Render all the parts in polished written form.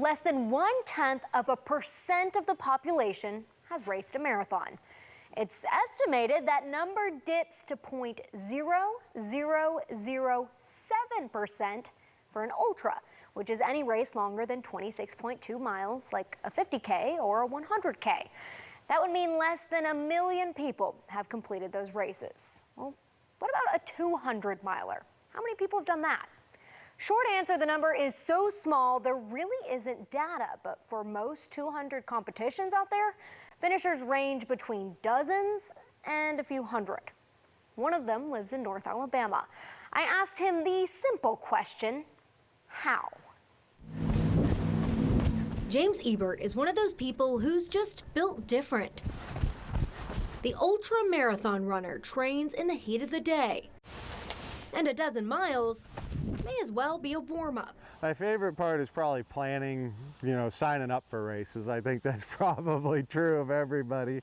less than 0.1% of the population has raced a marathon. It's estimated that number dips to 0.0007% for an ultra, which is any race longer than 26.2 miles, like a 50K or a 100K. That would mean less than 1 million people have completed those races. Well, what about a 200-miler? How many people have done that? Short answer, the number is so small there really isn't data, but for most 200 competitions out there, finishers range between dozens and a few hundred. One of them lives in North Alabama. I asked him the simple question, how? James Ebert is one of those people who's just built different. The ultra marathon runner trains in the heat of the day, and a dozen miles may as well be a warm-up. My favorite part is probably planning, signing up for races. I think that's probably true of everybody.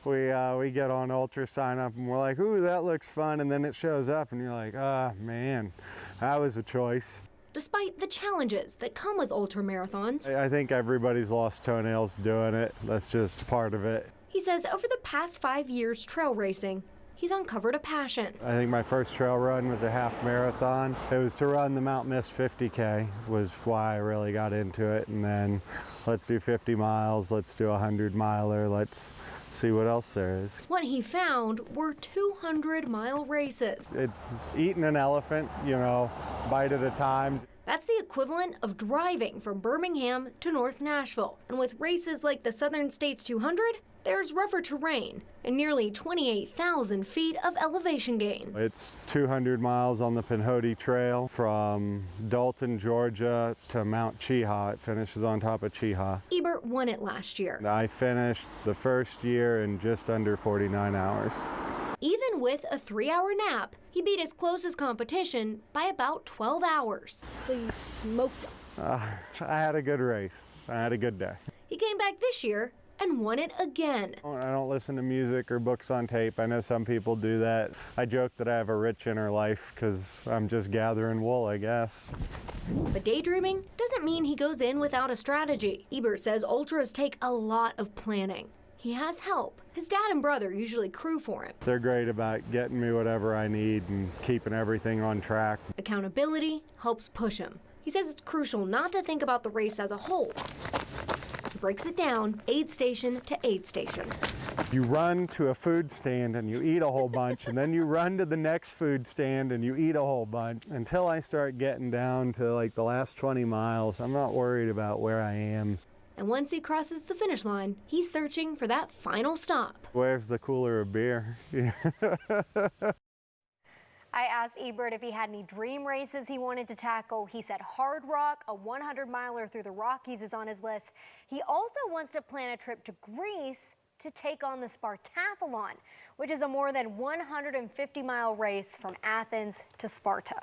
We get on ultra sign up and we're like, ooh, that looks fun, and then it shows up and you're like, oh man, that was a choice. Despite the challenges that come with ultra marathons, I think everybody's lost toenails doing it. That's just part of it. He says over the past 5 years trail racing, he's uncovered a passion. I think my first trail run was a half marathon. It was to run the Mount Mist 50K was why I really got into it. And then let's do 50 miles, let's do a 100-miler, let's see what else there is. What he found were 200-mile races. Eating an elephant, bite at a time. That's the equivalent of driving from Birmingham to North Nashville. And with races like the Southern States 200, there's rougher terrain and nearly 28,000 feet of elevation gain. It's 200 miles on the Pinhoti Trail from Dalton, Georgia to Mount Cheaha. It finishes on top of Cheaha. Ebert won it last year. I finished the first year in just under 49 hours. Even with a 3-hour nap, he beat his closest competition by about 12 hours. So you smoked him. I had a good race. I had a good day. He came back this year and won it again. I don't listen to music or books on tape. I know some people do that. I joke that I have a rich inner life because I'm just gathering wool, I guess. But daydreaming doesn't mean he goes in without a strategy. Ebert says ultras take a lot of planning. He has help. His dad and brother usually crew for him. They're great about getting me whatever I need and keeping everything on track. Accountability helps push him. He says it's crucial not to think about the race as a whole. He breaks it down, aid station to aid station. You run to a food stand and you eat a whole bunch, and then you run to the next food stand and you eat a whole bunch. Until I start getting down to like the last 20 miles, I'm not worried about where I am. And once he crosses the finish line, he's searching for that final stop. Where's the cooler of beer? I asked Ebert if he had any dream races he wanted to tackle. He said Hard Rock, a 100-miler through the Rockies, is on his list. He also wants to plan a trip to Greece to take on the Spartathlon, which is a more than 150-mile race from Athens to Sparta.